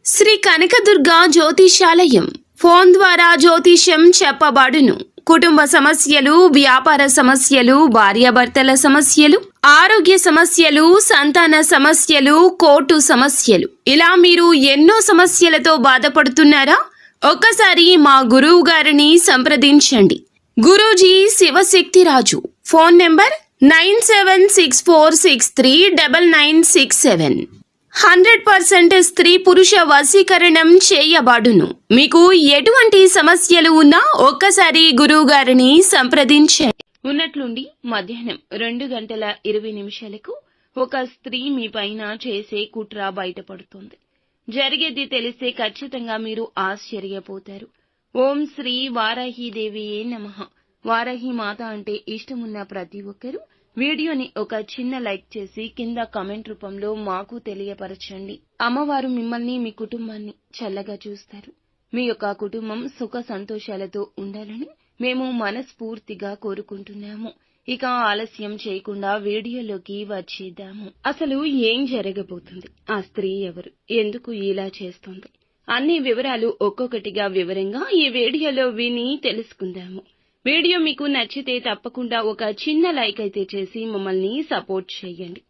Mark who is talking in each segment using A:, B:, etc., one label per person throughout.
A: Shri Kanakadurga జ్యోతిషాలయం phone ద్వారా జ్యోతిష్యం చెప్పబడును. కుటుంబ సమస్యలు, వ్యాపార సమస్యలు, భార్యాభర్తల సమస్యలు, ఆరోగ్య సమస్యలు, సంతాన సమస్యలు, కోర్టు సమస్యలు, ఇలా మీరు ఎన్నో సమస్యలతో బాధపడుతున్నారా? ఒక్కసారి మా గురువు గారిని సంప్రదించండి. గురూజీ శివశక్తిరాజు. Phone number 9764639967. 100% స్త్రీ పురుష వశీకరణం చేయబడును. మీకు ఎటువంటి సమస్యలు ఉన్నా ఒక్కసారి గురువు గారిని సంప్రదించండి. ఉన్నట్లుండి మధ్యాహ్నం 2:20 ఒక స్త్రీ మీ పైన చేసే కుట్ర బయటపడుతుంది. జరిగేది తెలిస్తే ఖచ్చితంగా మీరు ఆశ్చర్యపోతారు. ఓం శ్రీ వారాహీదేవియే నమః. వారాహి మాత అంటే ఇష్టమున్న ప్రతి ఒక్కరూ వీడియోని ఒక చిన్న లైక్ చేసి కింద కామెంట్ రూపంలో మాకు తెలియపరచండి. అమ్మవారు మిమ్మల్ని, మీ కుటుంబాన్ని చల్లగా చూస్తారు. మీ యొక్క కుటుంబం సుఖ సంతోషాలతో ఉండాలని మేము మనస్ఫూర్తిగా కోరుకుంటున్నాము. ఇక ఆలస్యం చేయకుండా వీడియోలోకి వచ్చేద్దాము. అసలు ఏం జరగబోతుంది? ఆ స్త్రీ ఎవరు? ఎందుకు ఇలా చేస్తుంది? అన్ని వివరాలు ఒక్కొక్కటిగా వివరంగా ఈ వీడియోలో విని తెలుసుకుందాము. వీడియో మీకు నచ్చితే తప్పకుండా ఒక చిన్న లైక్ అయితే చేసి మమ్మల్ని సపోర్ట్ చేయండి.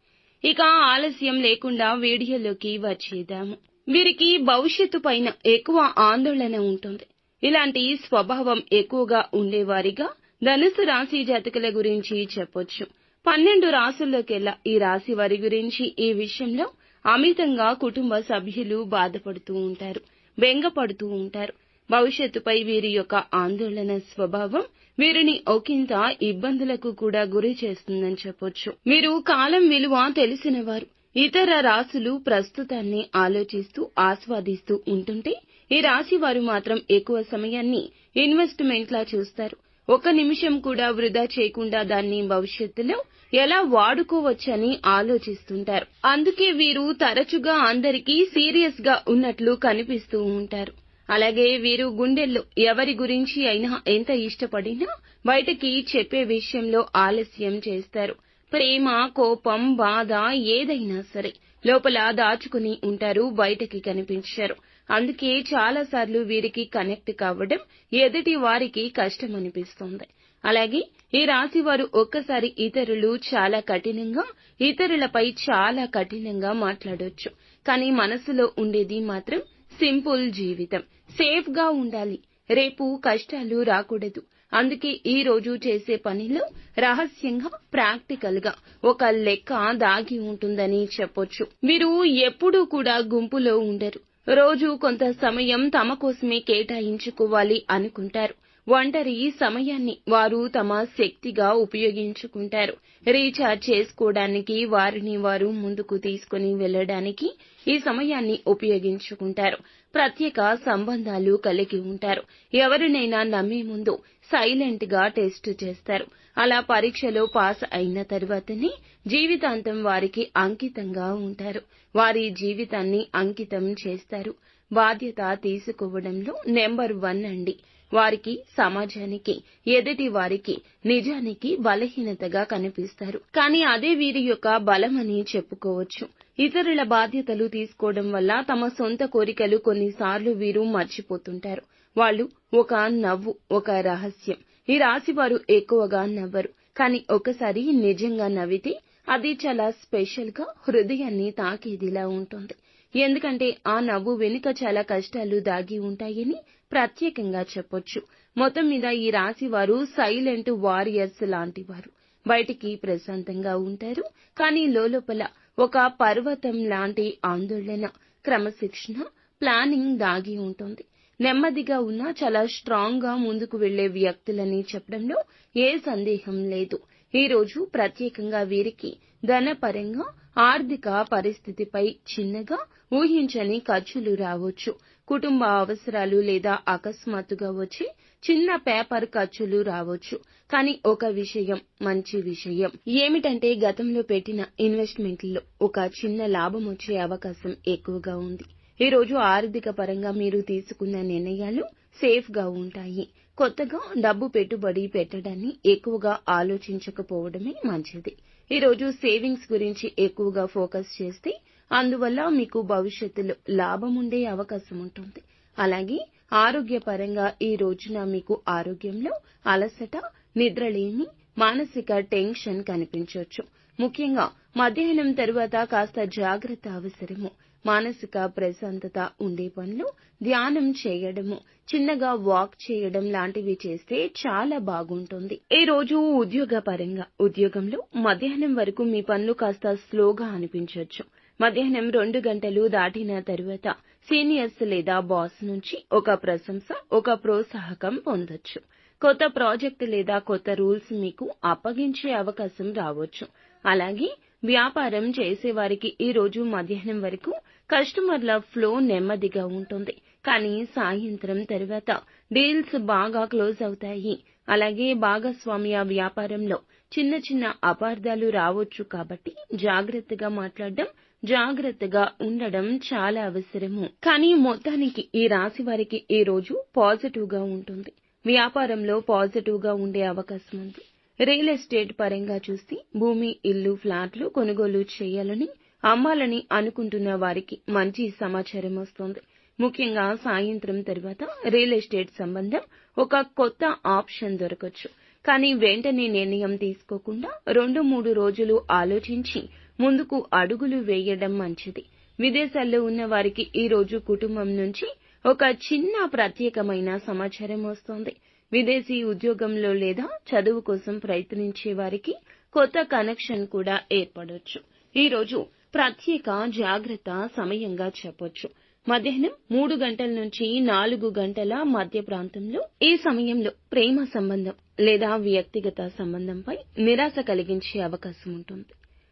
A: ఇక ఆలస్యం లేకుండా వీడియోలోకి వచ్చేద్దాము. వీరికి భవిష్యత్తు పైన ఎక్కువ ఆందోళన ఉంటుంది. ఇలాంటి స్వభావం ఎక్కువగా ఉండేవారిగా ధనుసు రాశి జాతకుల గురించి చెప్పొచ్చు. 12 రాశుల్లోకెల్లా ఈ రాశి వారి గురించి ఈ విషయంలో అమితంగా కుటుంబ సభ్యులు బాధపడుతూ ఉంటారు, బెంగపడుతూ ఉంటారు. భవిష్యత్తుపై వీరి యొక్క ఆందోళన స్వభావం వీరిని ఒకంత ఇబ్బందులకు కూడా గురి చేస్తుందని చెప్పొచ్చు. వీరు కాలం విలువ తెలిసినవారు. ఇతర రాశులు ప్రస్తుతాన్ని ఆలోచిస్తూ ఆస్వాదిస్తూ ఉంటుంటే ఈ రాశి వారు మాత్రం ఎక్కువ సమయాన్ని ఇన్వెస్ట్మెంట్లా చూస్తారు. ఒక్క నిమిషం కూడా వృధా చేయకుండా దాన్ని భవిష్యత్తులో ఎలా వాడుకోవచ్చని ఆలోచిస్తుంటారు. అందుకే వీరు తరచుగా అందరికీ సీరియస్ గా ఉన్నట్లు కనిపిస్తూ ఉంటారు. అలాగే వీరు గుండెల్లో ఎవరి గురించి అయినా ఎంత ఇష్టపడినా బయటకి చెప్పే విషయంలో ఆలస్యం చేస్తారు. ప్రేమ, కోపం, బాధ ఏదైనా సరే లోపల దాచుకుని ఉంటారు, బయటకి కనిపించారు. అందుకే చాలా సార్లు వీరికి కనెక్ట్ కావడం ఎదుటి వారికి కష్టమనిపిస్తుంది. అలాగే ఈ రాశి వారు ఒక్కసారి ఇతరులు చాలా కఠినంగా, ఇతరులపై చాలా కఠినంగా మాట్లాడొచ్చు. కానీ మనసులో ఉండేది మాత్రం సింపుల్ జీవితం, సేఫ్ గా ఉండాలి, రేపు కష్టాలు రాకూడదు. అందుకే ఈ రోజు చేసే పనిలో రహస్యంగా, ప్రాక్టికల్ గా ఒక లెక్క దాగి ఉంటుందని చెప్పొచ్చు. వీరు ఎప్పుడూ కూడా గుంపులో ఉండరు. రోజు కొంత సమయం తమ కోసమే కేటాయించుకోవాలి అనుకుంటారు. ఒంటరి సమయాన్ని వారు తమ శక్తిగా ఉపయోగించుకుంటారు. రీఛార్జ్ చేసుకోవడానికి, వారిని వారు ముందుకు తీసుకుని వెళ్లడానికి ఈ సమయాన్ని ఉపయోగించుకుంటారు. ప్రత్యేక సంబంధాలు కలిగి ఉంటారు. ఎవరినైనా నమ్మే ముందు సైలెంట్ గా టెస్ట్ చేస్తారు. అలా పరీక్షలో పాస్ అయిన తర్వాతనే జీవితాంతం వారికి అంకితంగా ఉంటారు. వారి జీవితాన్ని అంకితం చేస్తారు. బాధ్యత తీసుకోవడంలో నెంబర్ 1 అండి. వారికి సమాజానికి, ఎదుటి వారికి నిజానికి బలహీనతగా కనిపిస్తారు. కానీ అదే వీరి యొక్క బలమని చెప్పుకోవచ్చు. ఇతరుల బాధ్యతలు తీసుకోవడం వల్ల తమ సొంత కోరికలు కొన్నిసార్లు వీరు మర్చిపోతుంటారు. వాళ్ళు ఒక నవ్వు, ఒక రహస్యం. ఈ రాశి వారు ఎక్కువగా నవ్వరు. కానీ ఒకసారి నిజంగా నవ్వితే అది చాలా స్పెషల్ గా హృదయాన్ని తాకేదిలా ఉంటుంది. ఎందుకంటే ఆ నవ్వు వెనుక చాలా కష్టాలు దాగి ఉంటాయని ప్రత్యేకంగా చెప్పొచ్చు. మొత్తం మీద ఈ రాశి వారు సైలెంట్ వారియర్స్ లాంటి వారు. బయటికి ప్రశాంతంగా ఉంటారు, కానీ లోపల ఒక పర్వతం లాంటి ఆందోళన, క్రమశిక్షణ, ప్లానింగ్ దాగి ఉంటుంది. నెమ్మదిగా ఉన్నా చాలా స్ట్రాంగ్ గా ముందుకు వెళ్లే వ్యక్తులని చెప్పడంలో ఏ సందేహం లేదు. ఈ రోజు ప్రత్యేకంగా వీరికి ధనపరంగా, ఆర్థిక పరిస్థితిపై చిన్నగా ఊహించని ఖర్చులు రావచ్చు. కుటుంబ అవసరాలు లేదా అకస్మాత్తుగా వచ్చే చిన్న పేపర్ ఖర్చులు రావచ్చు. కానీ ఒక విషయం, మంచి విషయం ఏమిటంటే గతంలో పెట్టిన ఇన్వెస్ట్మెంట్లలో ఒక చిన్న లాభం వచ్చే అవకాశం ఎక్కువగా ఉంది. ఈ రోజు ఆర్థిక పరంగా మీరు తీసుకున్న నిర్ణయాలు సేఫ్ గా ఉంటాయి. కొత్తగా డబ్బు పెట్టుబడి పెట్టడాన్ని ఎక్కువగా ఆలోచించకపోవడమే మంచిది. ఈ రోజు సేవింగ్స్ గురించి ఎక్కువగా ఫోకస్ చేస్తే అందువల్ల మీకు భవిష్యత్తులో లాభం ఉండే అవకాశం ఉంటుంది. అలాగే ఆరోగ్యపరంగా ఈ రోజున మీకు ఆరోగ్యంలో అలసట, నిద్రలేమి, మానసిక టెన్షన్ కనిపించవచ్చు. ముఖ్యంగా మధ్యాహ్నం తరువాత కాస్త జాగ్రత్త అవసరము. మానసిక ప్రశాంతత ఉండే పనులు, ధ్యానం చేయడము, చిన్నగా వాక్ చేయడం లాంటివి చేస్తే చాలా బాగుంటుంది. ఈ రోజు ఉద్యోగపరంగా ఉద్యోగంలో మధ్యాహ్నం వరకు మీ పనులు కాస్త స్లోగా అనిపించవచ్చు. మధ్యాహ్నం 2 గంటలు దాటిన తరువాత సీనియర్స్ లేదా బాస్ నుంచి ఒక ప్రశంస, ఒక ప్రోత్సాహకం పొందొచ్చు. కొత్త ప్రాజెక్టు లేదా కొత్త రూల్స్ మీకు అప్పగించే అవకాశం రావచ్చు. అలాగే వ్యాపారం చేసేవారికి ఈ రోజు మధ్యాహ్నం వరకు కస్టమర్ల ఫ్లో నెమ్మదిగా ఉంటుంది. కానీ సాయంత్రం తరువాత డీల్స్ బాగా క్లోజ్ అవుతాయి. అలాగే భాగస్వామ్య వ్యాపారంలో చిన్న చిన్న అపార్థాలు రావచ్చు. కాబట్టి జాగ్రత్తగా మాట్లాడడం, జాగ్రత్తగా ఉండడం చాలా అవసరము. కానీ మొత్తానికి ఈ రాశి వారికి ఈ రోజు పాజిటివ్ గా ఉంటుంది. వ్యాపారంలో పాజిటివ్ గా ఉండే అవకాశం ఉంది. రియల్ ఎస్టేట్ పరంగా చూస్తే భూమి, ఇల్లు, ఫ్లాట్లు కొనుగోలు చేయాలని, అమ్మాలని అనుకుంటున్న వారికి మంచి సమాచారం వస్తుంది. ముఖ్యంగా సాయంత్రం తర్వాత రియల్ ఎస్టేట్ సంబంధం ఒక కొత్త ఆప్షన్ దొరకచ్చు. కానీ వెంటనే నిర్ణయం తీసుకోకుండా 2-3 రోజులు ఆలోచించి ముందుకు అడుగులు వేయడం మంచిది. విదేశాల్లో ఉన్న వారికి ఈ రోజు కుటుంబం నుంచి ఒక చిన్న ప్రత్యేకమైన సమాచారం వస్తోంది. విదేశీ ఉద్యోగంలో లేదా చదువు కోసం ప్రయత్నించే వారికి కొత్త కనెక్షన్ కూడా ఏర్పడొచ్చు. ఈ రోజు ప్రత్యేక జాగ్రత్త సమయంగా చెప్పొచ్చు. మధ్యాహ్నం 3 గంటల నుంచి 4 గంటల మధ్య ప్రాంతంలో ఈ సమయంలో ప్రేమ సంబంధం లేదా వ్యక్తిగత సంబంధంపై నిరాశ కలిగించే అవకాశం ఉంటుంది.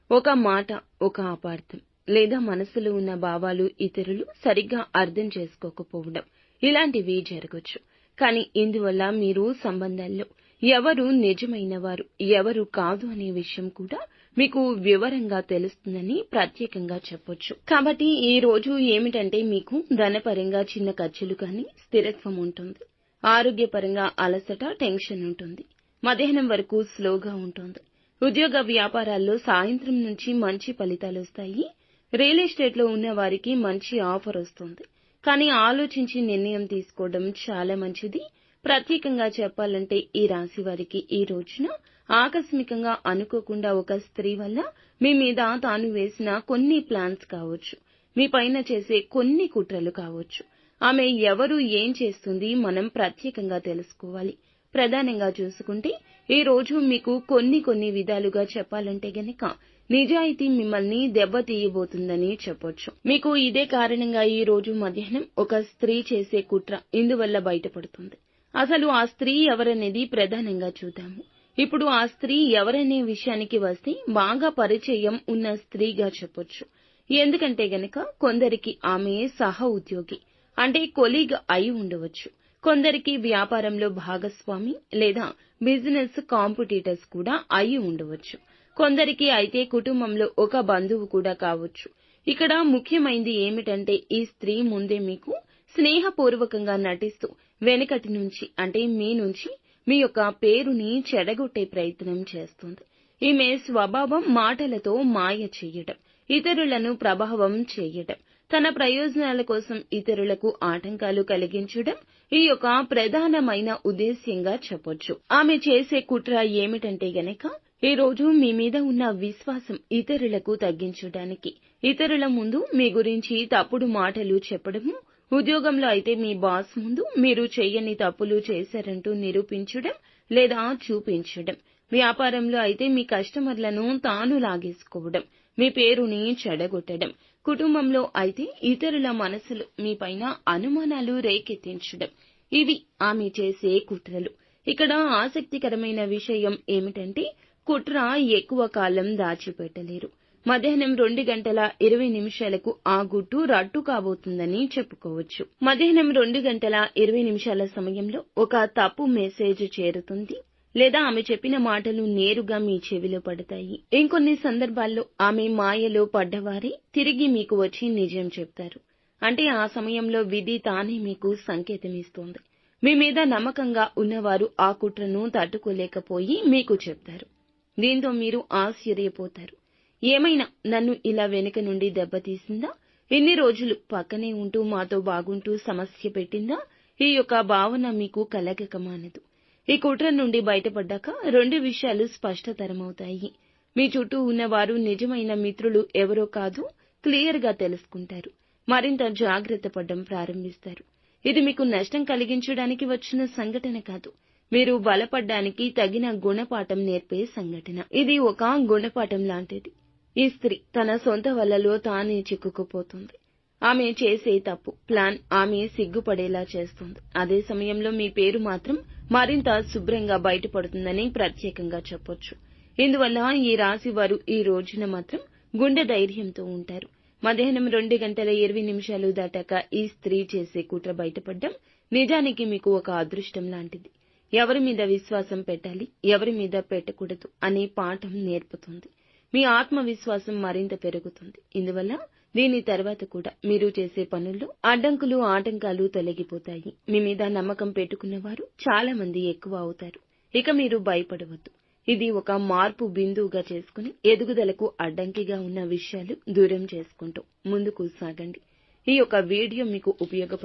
A: ఒక మాట, ఒక అపార్థం లేదా మనసులో ఉన్న భావాలు ఇతరులు సరిగ్గా అర్థం చేసుకోకపోవడం ఇలాంటివి జరగొచ్చు. కానీ ఇందువల్ల మీరు సంబంధాల్లో ఎవరు నిజమైన వారు, ఎవరు కాదు అనే విషయం కూడా మీకు వివరంగా తెలుస్తుందని ప్రత్యేకంగా చెప్పొచ్చు. కాబట్టి ఈ రోజు ఏమిటంటే మీకు ధనపరంగా చిన్న ఖర్చులు కానీ స్థిరత్వం ఉంటుంది. ఆరోగ్యపరంగా అలసట, టెన్షన్ ఉంటుంది. మధ్యాహ్నం వరకు స్లోగా ఉంటుంది. ఉద్యోగ వ్యాపారాల్లో సాయంత్రం నుంచి మంచి ఫలితాలు వస్తాయి. రియల్ ఎస్టేట్ లో ఉన్న వారికి మంచి ఆఫర్ వస్తుంది. కానీ ఆలోచించి నిర్ణయం తీసుకోవడం చాలా మంచిది. ప్రత్యేకంగా చెప్పాలంటే ఈ రాశి వారికి ఈ రోజున ఆకస్మికంగా అనుకోకుండా ఒక స్త్రీ వల్ల మీ మీద తాను వేసిన కొన్ని ప్లాన్స్ కావచ్చు, మీ పైన చేసే కొన్ని కుట్రలు కావచ్చు. ఆమె ఎవరు, ఏం చేస్తుంది మనం ప్రత్యేకంగా తెలుసుకోవాలి. ప్రధానంగా చూసుకుంటే ఈ రోజు మీకు కొన్ని విధాలుగా చెప్పాలంటే గనక నిజాయితీ మిమ్మల్ని దెబ్బతీయబోతుందని చెప్పొచ్చు. మీకు ఇదే కారణంగా ఈ రోజు మధ్యాహ్నం ఒక స్త్రీ చేసే కుట్ర ఇందువల్ల బయటపడుతుంది. అసలు ఆ స్త్రీ ఎవరనేది ప్రధానంగా చూద్దాము. ఇప్పుడు ఆ స్త్రీ ఎవరనే విషయానికి వస్తే బాగా పరిచయం ఉన్న స్త్రీగా చెప్పొచ్చు. ఎందుకంటే గనక కొందరికి ఆమె సహ ఉద్యోగి అంటే కొలీగ్ అయి ఉండవచ్చు. కొందరికి వ్యాపారంలో భాగస్వామి లేదా బిజినెస్ కాంపిటీటర్స్ కూడా అయి ఉండవచ్చు. కొందరికి అయితే కుటుంబంలో ఒక బంధువు కూడా కావచ్చు. ఇక్కడ ముఖ్యమైనది ఏమిటంటే ఈ స్త్రీ ముందే మీకు స్నేహపూర్వకంగా నటిస్తూ వెనకటి నుంచి అంటే మీ నుంచి మీ యొక్క పేరుని చెడగొట్టే ప్రయత్నం చేస్తుంది. ఈమె స్వభావం మాటలతో మాయ చెయ్యడం, ఇతరులను ప్రభావం చెయ్యడం, తన ప్రయోజనాల కోసం ఇతరులకు ఆటంకాలు కలిగించడం ఈ యొక్క ప్రధానమైన ఉద్దేశ్యంగా చెప్పొచ్చు. ఆమె చేసే కుట్ర ఏమిటంటే గనక ఈ రోజు మీ మీద ఉన్న విశ్వాసం ఇతరులకు తగ్గించడానికి, ఇతరుల ముందు మీ గురించి తప్పుడు మాటలు చెప్పడము, ఉద్యోగంలో అయితే మీ బాస్ ముందు మీరు చెయ్యని తప్పులు చేశారంటూ నిరూపించడం లేదా చూపించడం, వ్యాపారంలో అయితే మీ కస్టమర్లను తాను లాగేసుకోవడం, మీ పేరుని చెడగొట్టడం, కుటుంబంలో అయితే ఇతరుల మనసులో మీపైన అనుమానాలు రేకెత్తించడం ఇవి ఆమె చేసే కుట్రలు. ఇక్కడ ఆసక్తికరమైన విషయం ఏమిటంటే కుట్ర ఎక్కువ కాలం దాచిపెట్టలేరు. మధ్యాహ్నం 2 గంటల 20 నిమిషాలకు ఆ గుట్టు రట్టు కాబోతుందని చెప్పుకోవచ్చు. మధ్యాహ్నం 2 గంటల 20 నిమిషాల సమయంలో ఒక తప్పు మెసేజ్ చేరుతుంది లేదా ఆమె చెప్పిన మాటలు నేరుగా మీ చెవిలో పడతాయి. ఇంకొన్ని సందర్భాల్లో ఆమె మాయలో పడ్డవారే తిరిగి మీకు వచ్చి నిజం చెప్తారు. అంటే ఆ సమయంలో విధి తానే మీకు సంకేతం ఇస్తోంది. మీ మీద నమ్మకంగా ఉన్నవారు ఆ కుట్రను తట్టుకోలేకపోయి మీకు చెప్తారు. దీంతో మీరు ఆశ్చర్యపోతారు. ఏమైనా నన్ను ఇలా వెనుక నుండి దెబ్బతీసిందా, ఇన్ని రోజులు పక్కనే ఉంటూ మాతో బాగుంటూ సమస్య పెట్టిందా, ఈ యొక్క భావన మీకు కలగక మానదు. ఈ కుట్ర నుండి బయటపడ్డాక 2 విషయాలు స్పష్టతరమవుతాయి. మీ చుట్టూ ఉన్నవారు నిజమైన మిత్రులు ఎవరో కాదు క్లియర్ గా తెలుసుకుంటారు. మరింత జాగ్రత్త పడడం ప్రారంభిస్తారు. ఇది మీకు నష్టం కలిగించడానికి వచ్చిన సంఘటన కాదు, మీరు బలపడ్డానికి తగిన గుణపాఠం నేర్పే సంఘటన. ఇది ఒక గుణపాఠం లాంటిది. ఈ స్త్రీ తన సొంత వలలో తానే చిక్కుకుపోతుంది. ఆమె చేసే తప్పు ప్లాన్ ఆమె సిగ్గుపడేలా చేస్తుంది. అదే సమయంలో మీ పేరు మాత్రం మరింత శుభ్రంగా బయటపడుతుందని ప్రత్యేకంగా చెప్పొచ్చు. ఇందువల్ల ఈ రాశి వారు ఈ రోజున మాత్రం గుండె ధైర్యంతో ఉంటారు. మధ్యాహ్నం 2:20 దాటాక ఈ స్త్రీ చేసే కుట్ర బయటపడడం నిజానికి మీకు ఒక అదృష్టం లాంటిది. ఎవరి మీద విశ్వాసం పెట్టాలి, ఎవరి మీద పెట్టకూడదు అనే పాఠం నేర్పుతుంది. మీ ఆత్మవిశ్వాసం మరింత పెరుగుతుంది. ఇందువల్ల దీని తర్వాత కూడా మీరు చేసే పనుల్లో అడ్డంకులు ఆటంకాలు తొలగిపోతాయి. మీ మీద నమ్మకం పెట్టుకున్నవారు చాలా మంది ఎక్కువ అవుతారు. ఇక మీరు భయపడవద్దు. ఇది ఒక మార్పు బిందువుగా చేసుకుని ఎదుగుదలకు అడ్డంకిగా ఉన్న విషయాలు దూరం చేసుకుంటూ ముందుకు సాగండి. ఈ యొక్క వీడియో మీకు ఉపయోగపడుతుంది